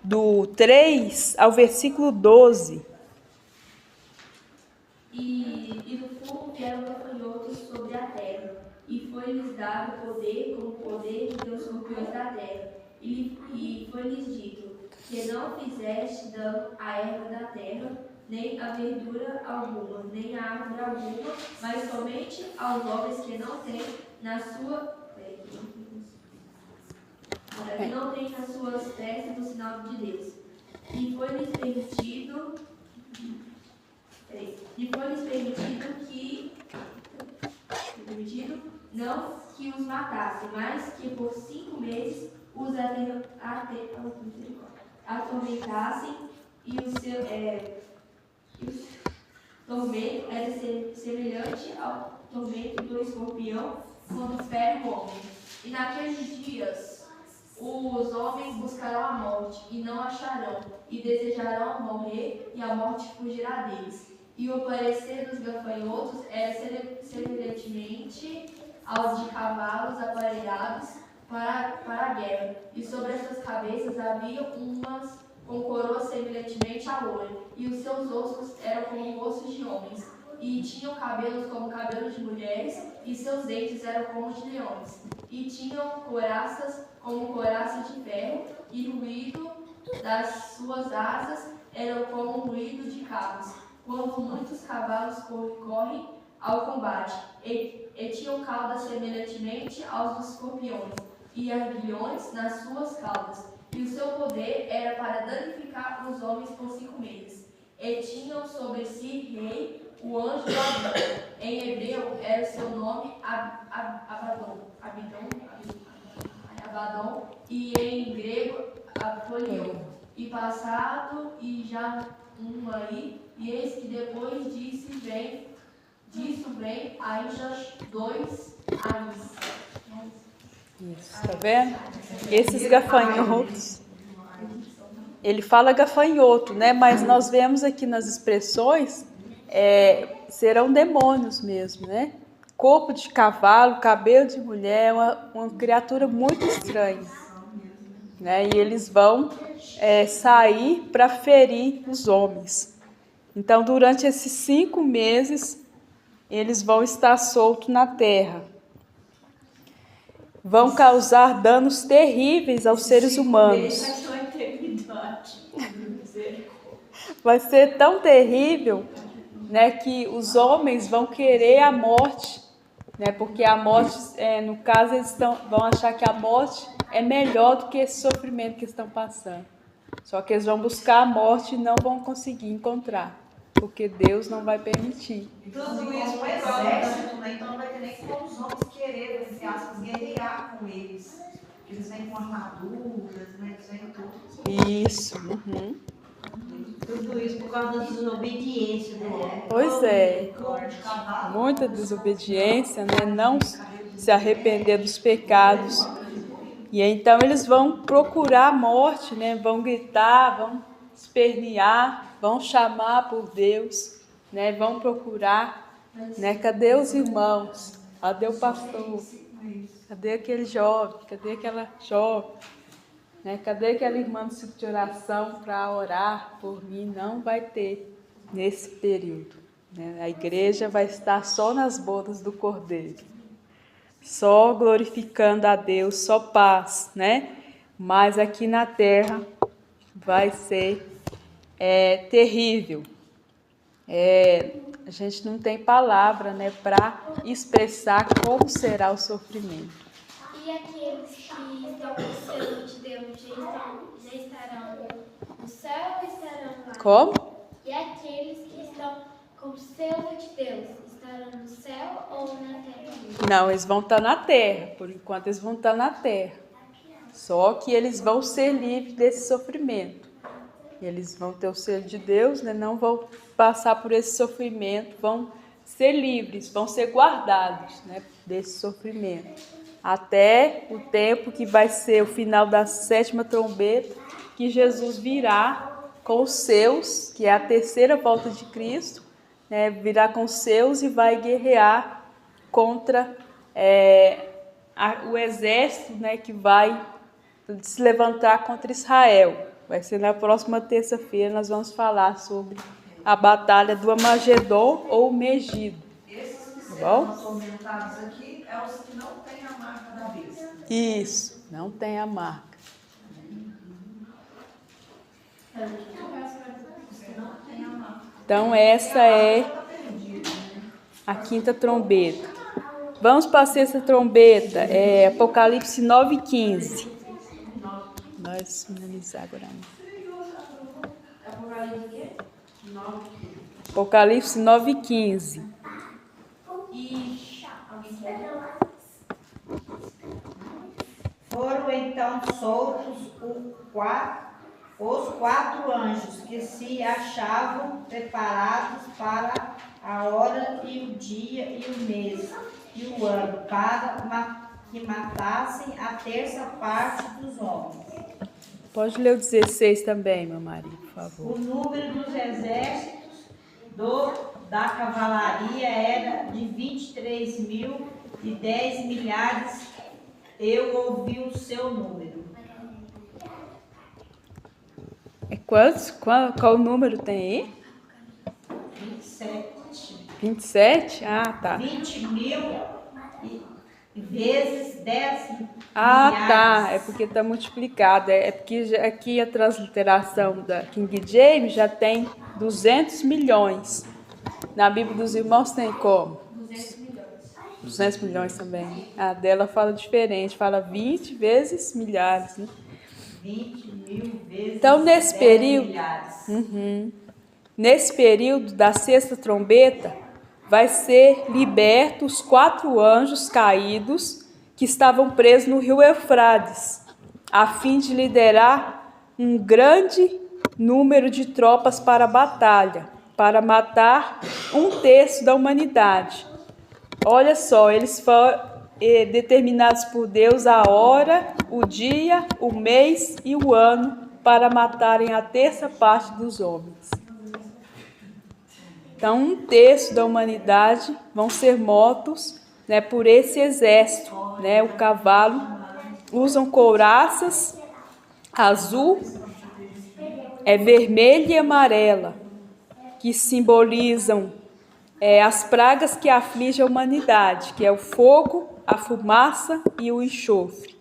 do 3 ao versículo 12. E do fogo vieram gafanhotos sobre a terra, e foi-lhes dado poder como o poder dos escorpiões da terra. E foi-lhes dito que não fizeste dano à erva da terra, nem a verdura alguma, nem a árvore alguma, mas somente aos homens que não têm nas suas testas o sinal de Deus. E foi-lhes permitido não que os matassem, mas que por 5 meses os atormentassem, e o tormento era semelhante ao tormento do escorpião quando fere o homem. E naqueles dias os homens buscarão a morte e não acharão, e desejarão morrer, e a morte fugirá deles. E o parecer dos gafanhotos era semelhantemente aos de cavalos aparelhados para a guerra, e sobre as suas cabeças havia umas com coroa semelhantemente a ouro, e os seus ossos eram como ossos de homens, e tinham cabelos como cabelos de mulheres, e seus dentes eram como de leões, e tinham couraças como couraças de ferro, e o ruído das suas asas era como o ruído de carros, quando muitos cavalos correm ao combate, e tinham caudas semelhantemente aos dos escorpiões, e aguilhões nas suas caudas, e o seu poder era para danificar os homens por 5 meses. E tinham sobre si rei, o anjo do Abdon. Em hebreu era o seu nome Abadon, e em grego Apolion. E passado e já aí, e eis que depois disso vem ainda 2 ais. Isso, tá vendo? Esses gafanhotos, ele fala gafanhoto, né? Mas nós vemos aqui nas expressões, serão demônios mesmo, né? Corpo de cavalo, cabelo de mulher, uma criatura muito estranha, né? E eles vão sair para ferir os homens. Então, durante esses 5 meses, eles vão estar soltos na terra. Vão causar danos terríveis aos seres humanos. Vai ser tão terrível, né, que os homens vão querer a morte, né, porque a morte, no caso, eles vão achar que a morte é melhor do que esse sofrimento que estão passando. Só que eles vão buscar a morte e não vão conseguir encontrar, porque Deus não vai permitir. Tudo isso com exército, né? Então não vai ter nem como os homens querer, entre aspas, guerrear com eles. Eles vêm com armaduras, né? Eles vêm tudo. Isso. Uhum. Tudo isso por causa da desobediência, né? Pois é. Corpo de cavalo. Muita desobediência, né? Não se arrepender dos pecados. E então eles vão procurar a morte, né? Vão gritar, vão espernear, vão chamar por Deus, né? Vão procurar, né? Cadê os irmãos? Cadê o pastor? Cadê aquele jovem? Cadê aquela jovem? Né? Cadê aquela irmã do ciclo de oração para orar por mim? Não vai ter nesse período, né? A igreja vai estar só nas bodas do Cordeiro. Só glorificando a Deus, só paz, né? Mas aqui na terra vai ser terrível. A gente não tem palavra, né, para expressar como será o sofrimento. E aqueles que estão com o selo de Deus já estarão no céu ou estarão lá? Como? E aqueles que estão com o selo de Deus estarão no céu ou na terra? Não, eles vão estar na terra. Por enquanto eles vão estar na terra. Só que eles vão ser livres desse sofrimento. Eles vão ter o selo de Deus, né? Não vão passar por esse sofrimento, vão ser livres, vão ser guardados, né, desse sofrimento. Até o tempo que vai ser o final da 7ª trombeta, que Jesus virá com os seus, que é a terceira volta de Cristo, né, virá com os seus e vai guerrear contra o exército, né, que vai se levantar contra Israel. Vai ser na próxima terça-feira, nós vamos falar sobre a batalha do Amagedon ou Megido. Esses que Tá serão bom? atormentados aqui é os que não têm a marca da besta. Isso, não tem a marca. Os que não têm a marca. Então essa é a 5ª trombeta. Vamos para a 6ª trombeta, Apocalipse 9:15. Nós finalizar agora. Apocalipse 9:15. Foram então soltos os 4 anjos que se achavam preparados para a hora e o dia e o mês e o ano, para que matassem a terça parte dos homens. Pode ler o 16 também, meu marido, por favor. O número dos exércitos da cavalaria era de 23.000 e 10 milhares. Eu ouvi o seu número. É quantos? Qual número tem aí? 27. 27? Ah, tá. 20.000 vezes 10 Ah, milhares. tá. É porque está multiplicado. É porque aqui a transliteração da King James já tem 200 milhões. Na Bíblia dos Irmãos tem como? 200 milhões. 200 milhões também. A dela fala diferente. Fala 20 vezes milhares, né? 20.000 vezes Então, nesse 10 período, milhares. Nesse período da 6ª trombeta, vai ser libertos os 4 anjos caídos que estavam presos no rio Eufrates, a fim de liderar um grande número de tropas para a batalha, para matar 1/3 da humanidade. Olha só, eles foram determinados por Deus a hora, o dia, o mês e o ano para matarem a terça parte dos homens. Então, 1/3 da humanidade vão ser mortos, né, por esse exército. Né? O cavalo usam couraças azul, vermelha e amarela, que simbolizam as pragas que afligem a humanidade, que é o fogo, a fumaça e o enxofre.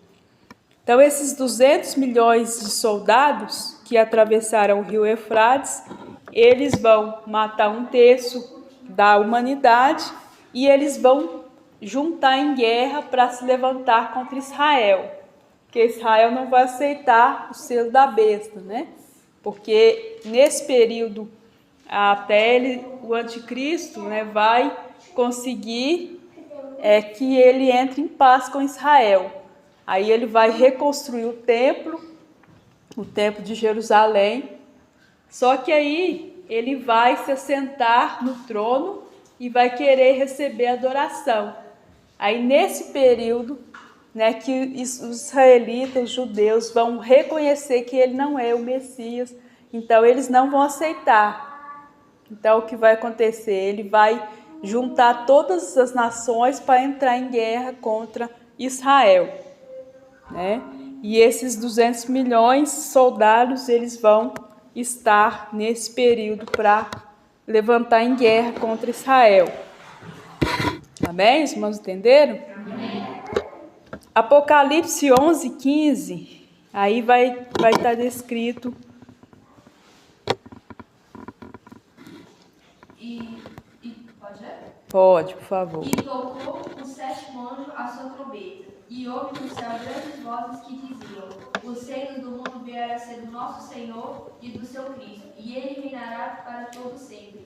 Então, esses 200 milhões de soldados que atravessaram o rio Eufrates, eles vão matar 1/3 da humanidade e eles vão juntar em guerra para se levantar contra Israel. que Israel não vai aceitar o selo da besta, né? Porque nesse período até o anticristo, né, vai conseguir que ele entre em paz com Israel. Aí ele vai reconstruir o templo de Jerusalém. Só que aí ele vai se assentar no trono e vai querer receber adoração. Aí nesse período, né, que os israelitas, os judeus, vão reconhecer que ele não é o Messias, então eles não vão aceitar. Então o que vai acontecer? Ele vai juntar todas as nações para entrar em guerra contra Israel, né? E esses 200 milhões de soldados, eles vão estar nesse período para levantar em guerra contra Israel. Amém? Os irmãos entenderam? Amém. Apocalipse 11:15, aí vai estar descrito. Pode ler? Pode, por favor. E tocou o sétimo anjo a sua trombeta, e houve no céu grandes vozes que diziam: os reinos do mundo vieram a ser do nosso Senhor e do seu Cristo, e ele reinará para todo sempre.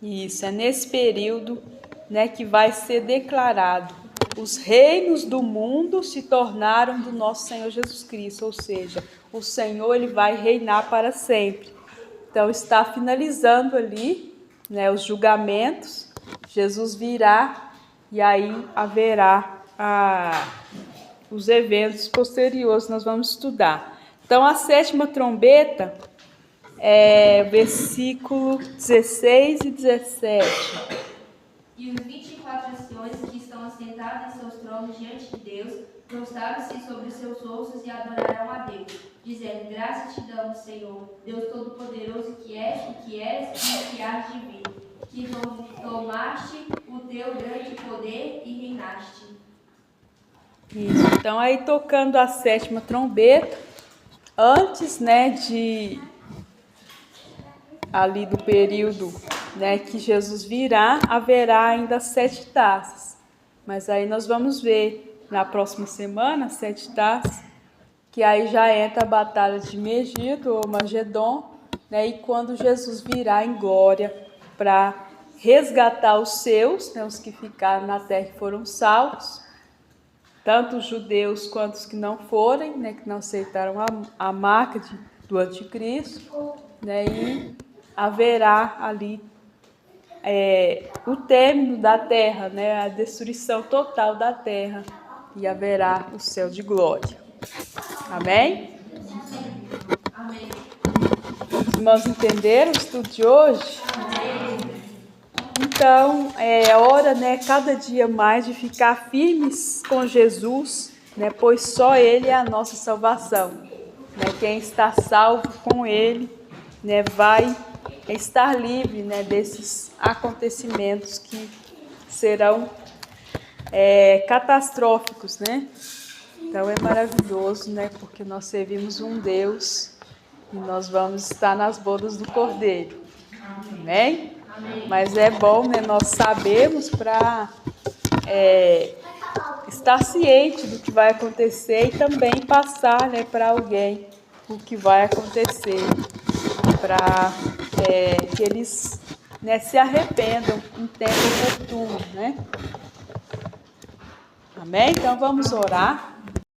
Isso, é nesse período, né, que vai ser declarado: os reinos do mundo se tornaram do nosso Senhor Jesus Cristo, ou seja, o Senhor ele vai reinar para sempre. Então está finalizando ali, né, os julgamentos, Jesus virá e aí haverá os eventos posteriores, nós vamos estudar. Então a sétima trombeta versículo 16 e 17. E os 24 anciões que estão assentados em seus tronos diante de Deus, prostraram-se sobre os seus ossos e adorarão a Deus, dizendo: graças te damos, Senhor, Deus Todo-Poderoso, que és, e que eres, e que hás de vir, que tomaste o teu grande poder e reinaste. Isso, então aí tocando a sétima trombeta, antes, né, ali do período, né, que Jesus virá, haverá ainda 7 taças. Mas aí nós vamos ver na próxima semana 7 taças, que aí já entra a batalha de Megido ou Magedon, né, e quando Jesus virá em glória para resgatar os seus, né, os que ficaram na terra e foram salvos, tanto os judeus quanto os que não forem, né, que não aceitaram a marca do anticristo, né, e haverá ali o término da terra, né, a destruição total da terra, e haverá o céu de glória. Amém? Amém. Os irmãos entenderam o estudo de hoje? Então, é hora, né, cada dia mais de ficar firmes com Jesus, né, pois só Ele é a nossa salvação. Né, quem está salvo com Ele, né, vai estar livre, né, desses acontecimentos que serão catastróficos, né? Então é maravilhoso, né, porque nós servimos um Deus e nós vamos estar nas bodas do Cordeiro. Amém? Amém. Mas é bom, né, nós sabemos para estar ciente do que vai acontecer e também passar, né, para alguém o que vai acontecer, para que eles, né, se arrependam em tempo oportuno, né? Amém? Então vamos orar.